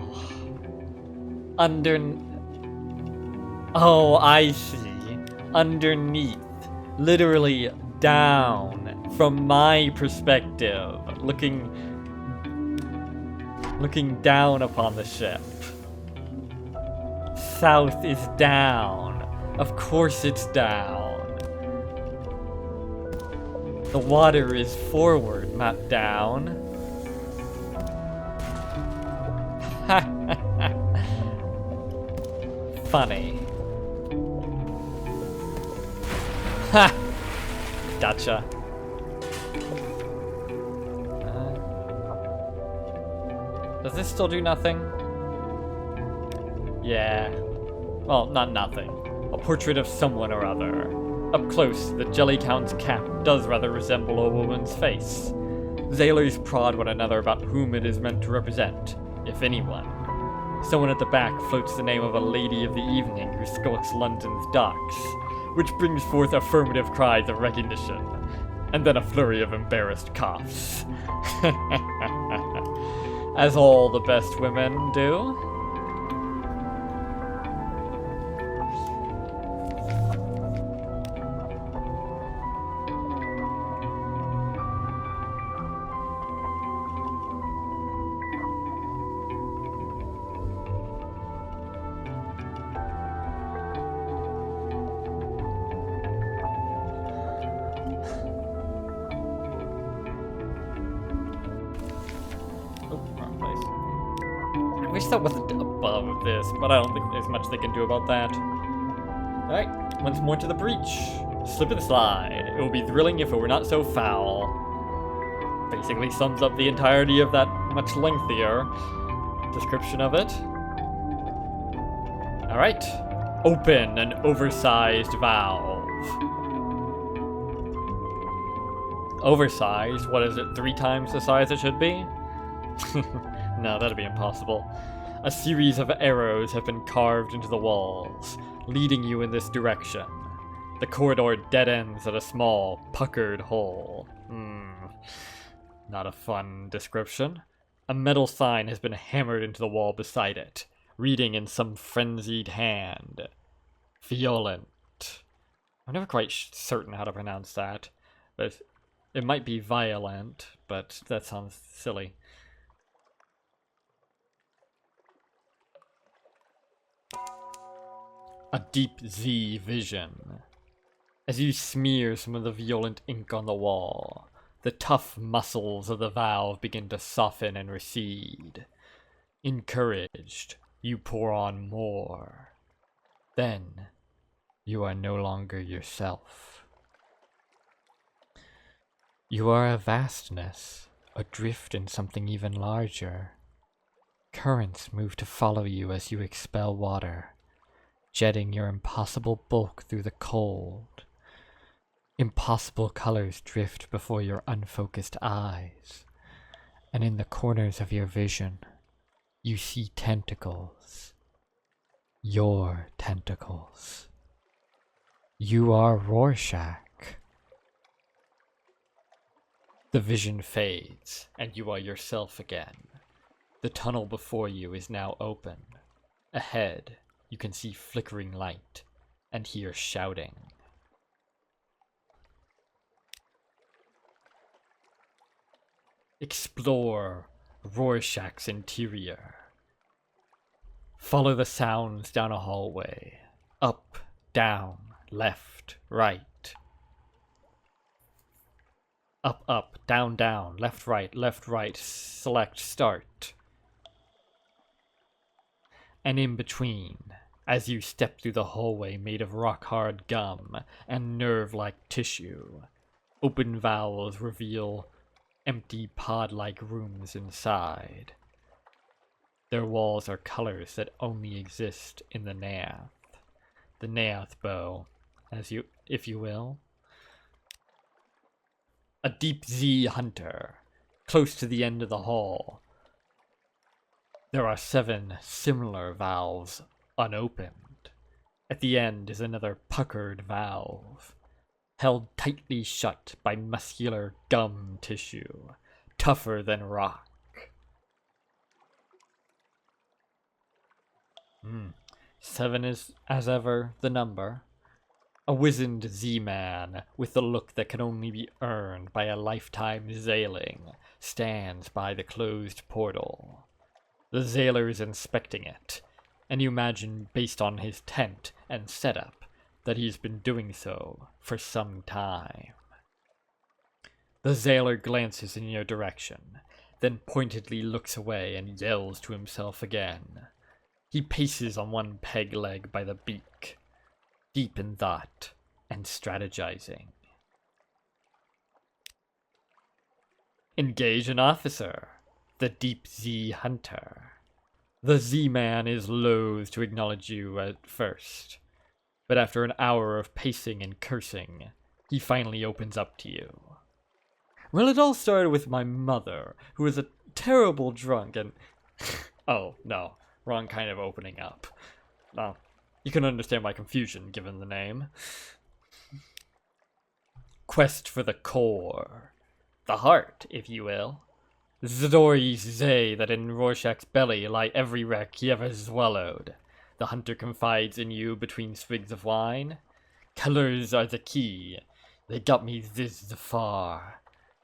Oh, I see. Underneath. Literally down. From my perspective. Looking down upon the ship. South is down. Of course it's down. The water is forward, not down. Funny. Ha! Gotcha. Does this still do nothing? Yeah. Well, not nothing. A portrait of someone or other. Up close, the Jellycount's cap does rather resemble a woman's face. Zailors prod one another about whom it is meant to represent, if anyone. Someone at the back floats the name of a lady of the evening who skulks London's docks, which brings forth affirmative cries of recognition, and then a flurry of embarrassed coughs. As all the best women do. I wish that wasn't above this, but I don't think there's much they can do about that. Alright, once more to the breach. Slip and slide. It would be thrilling if it were not so foul. Basically sums up the entirety of that much lengthier description of it. Alright. Open an oversized valve. Oversized? What is it, 3 times the size it should be? No, that'd be impossible. A series of arrows have been carved into the walls, leading you in this direction. The corridor dead ends at a small, puckered hole. Not a fun description. A metal sign has been hammered into the wall beside it, reading in some frenzied hand. Violent. I'm never quite certain how to pronounce that, but it might be violent, but that sounds silly. A deep Z vision. As you smear some of the violent ink on the wall, the tough muscles of the valve begin to soften and recede. Encouraged, you pour on more. Then, you are no longer yourself. You are a vastness, adrift in something even larger. Currents move to follow you as you expel water, jetting your impossible bulk through the cold. Impossible colors drift before your unfocused eyes, and in the corners of your vision, you see tentacles. Your tentacles. You are Rorschach. The vision fades, and you are yourself again. The tunnel before you is now open. Ahead, you can see flickering light and hear shouting. Explore Rorschach's interior. Follow the sounds down a hallway. Up, down, left, right. Up, down, down, left, right. Select start. And in between, as you step through the hallway made of rock-hard gum and nerve-like tissue, open valves reveal empty pod-like rooms inside. Their walls are colors that only exist in the Neath. The Neath bow, if you will. A deep Z hunter, close to the end of the hall. There are 7 similar valves unopened. At the end is another puckered valve, held tightly shut by muscular gum tissue, tougher than rock. 7 is, as ever, the number. A wizened Z-man, with the look that can only be earned by a lifetime Zailing, stands by the closed portal. The Zailer is inspecting it, and you imagine, based on his tent and setup, that he's been doing so for some time. The Zailer glances in your direction, then pointedly looks away and yells to himself again. He paces on one peg leg by the beak, deep in thought and strategizing. Engage an officer, the Deep Z Hunter. The Z-Man is loath to acknowledge you at first, but after an hour of pacing and cursing, he finally opens up to you. Well, it all started with my mother, who was a terrible drunk and... Oh, no. Wrong kind of opening up. No, you can understand my confusion given the name. Quest for the core. The heart, if you will. The stories say that in Rorschach's belly lie every wreck he ever swallowed. The hunter confides in you between swigs of wine. Colors are the key. They got me this far.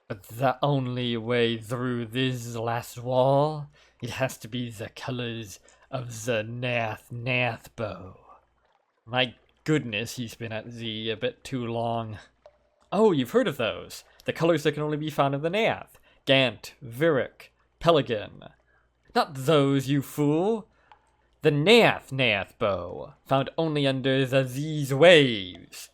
But the only way through this last wall, it has to be the colors of the Nath bow. My goodness, he's been at Z a bit too long. Oh, you've heard of those. The colors that can only be found in the Nath. Gant, Virik, Pelican. Not those, you fool. The Nath bow, found only under the Z's waves.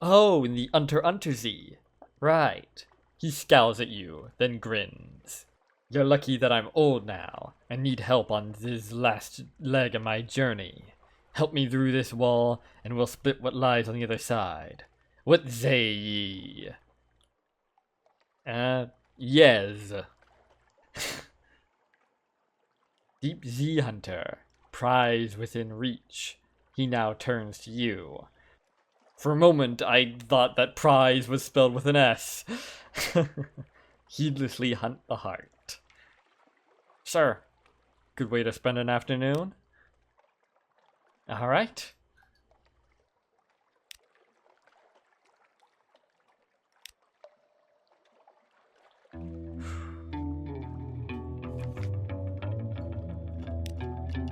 Oh, in the Unter Z. Right. He scowls at you, then grins. You're lucky that I'm old now, and need help on this last leg of my journey. Help me through this wall, and we'll split what lies on the other side. What say ye? Yes. Deep Z Hunter, prize within reach. He now turns to you. For a moment, I thought that prize was spelled with an S. Heedlessly hunt the heart. Sure. Good way to spend an afternoon. Alright.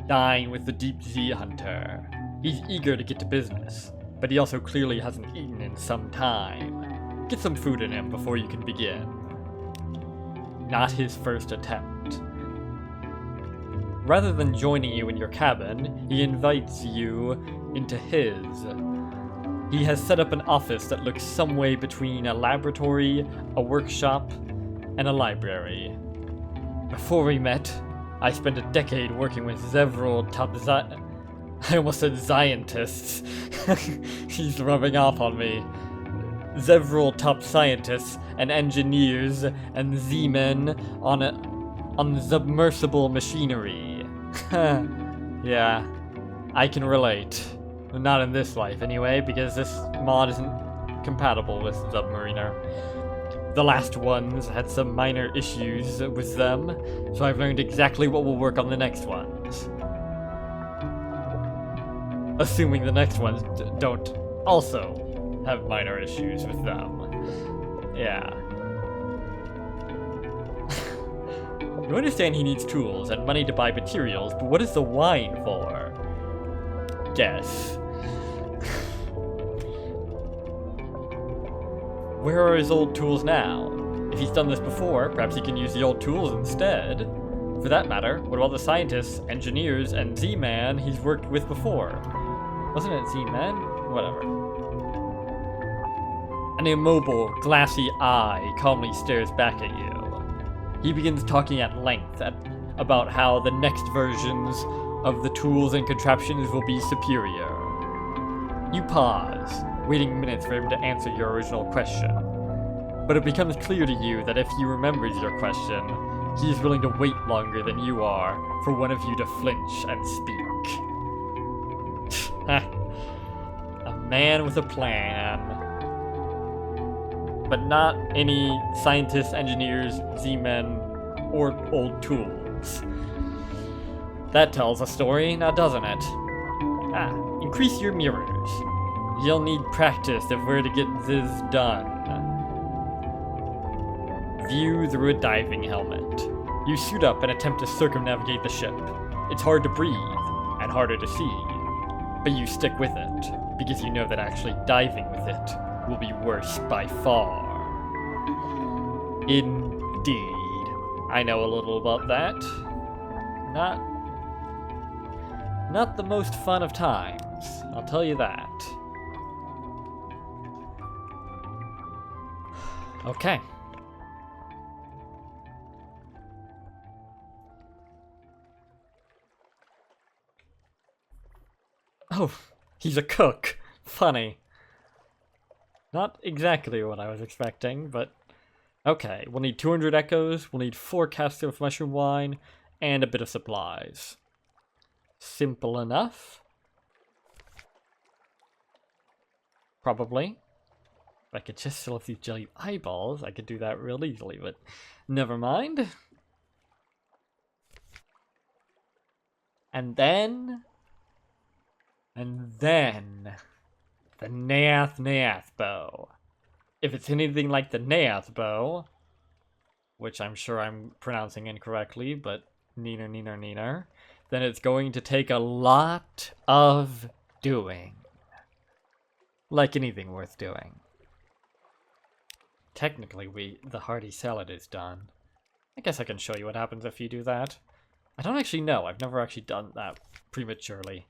Dine with the Deep Z Hunter. He's eager to get to business, but he also clearly hasn't eaten in some time. Get some food in him before you can begin. Not his first attempt. Rather than joining you in your cabin, he invites you into his. He has set up an office that looks some way between a laboratory, a workshop, and a library. Before we met, I spent a decade working with several top I almost said scientists. He's rubbing off on me. Several top scientists and engineers and Z-men on submersible machinery. Yeah, I can relate. Not in this life anyway, because this mod isn't compatible with Submariner. The last ones had some minor issues with them, so I've learned exactly what will work on the next ones. Assuming the next ones don't also have minor issues with them. Yeah. You understand he needs tools and money to buy materials, but what is the wine for? Guess. Where are his old tools now? If he's done this before, perhaps he can use the old tools instead. For that matter, what about the scientists, engineers, and Z-Man he's worked with before? Wasn't it Z-Man? Whatever. An immobile, glassy eye calmly stares back at you. He begins talking at length about how the next versions of the tools and contraptions will be superior. You pause, waiting minutes for him to answer your original question. but it becomes clear to you that if he remembers your question, he is willing to wait longer than you are for one of you to flinch and speak. A man with a plan. But not any scientists, engineers, Z-men, or old tools. That tells a story, now doesn't it? Increase your mirrors. You'll need practice if we're to get this done. View through a diving helmet. You suit up and attempt to circumnavigate the ship. It's hard to breathe, and harder to see, but you stick with it, because you know that actually diving with it will be worse by far. Indeed. I know a little about that. Not the most fun of times, I'll tell you that. Okay. Oh, he's a cook. Funny. Not exactly what I was expecting, but okay. We'll need 200 echoes, we'll need 4 casks of mushroom wine, and a bit of supplies. Simple enough. Probably. If I could just fill up these jelly eyeballs, I could do that real easily, but never mind. And then the Naath bow. If it's anything like the Naath bow, which I'm sure I'm pronouncing incorrectly, but neener, then it's going to take a lot of doing. Like anything worth doing. Technically, the hearty salad is done. I guess I can show you what happens if you do that. I don't actually know. I've never actually done that prematurely.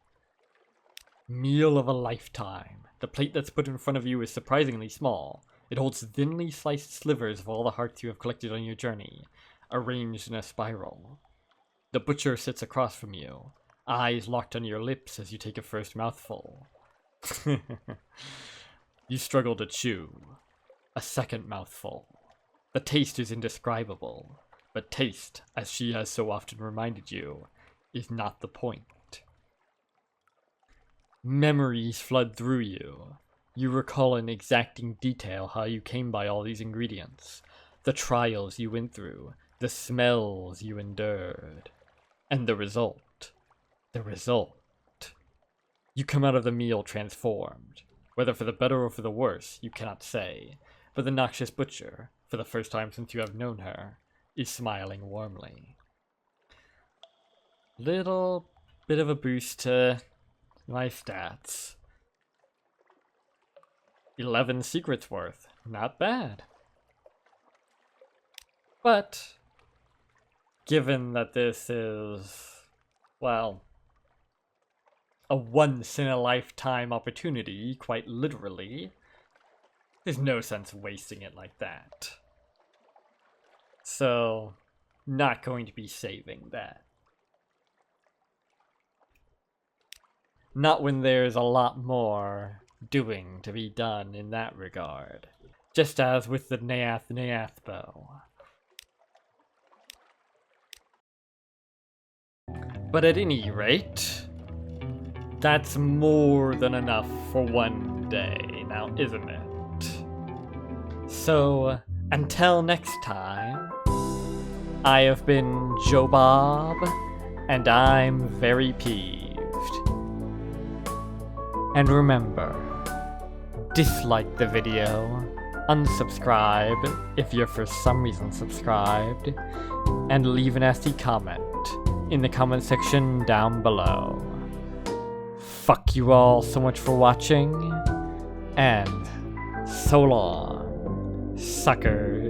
Meal of a lifetime. The plate that's put in front of you is surprisingly small. It holds thinly sliced slivers of all the hearts you have collected on your journey, arranged in a spiral. The butcher sits across from you, eyes locked on your lips as you take a first mouthful. You struggle to chew. A second mouthful. The taste is indescribable, but taste, as she has so often reminded you, is not the point. Memories flood through you. You recall in exacting detail how you came by all these ingredients, the trials you went through, the smells you endured, and the result. You come out of the meal transformed. Whether for the better or for the worse, you cannot say, but the noxious butcher, for the first time since you have known her, is smiling warmly. Little bit of a boost to my stats. 11 secrets worth. Not bad. But, given that this is, well, a once-in-a-lifetime opportunity, quite literally, there's no sense wasting it like that. So, not going to be saving that. Not when there's a lot more doing to be done in that regard. Just as with the Naath bow. But at any rate, that's more than enough for one day, now isn't it? So, until next time, I have been Joe Bob, and I'm very peeved. And remember, dislike the video, unsubscribe if you're for some reason subscribed, and leave a nasty comment in the comment section down below. Fuck you all so much for watching, and so long, suckers.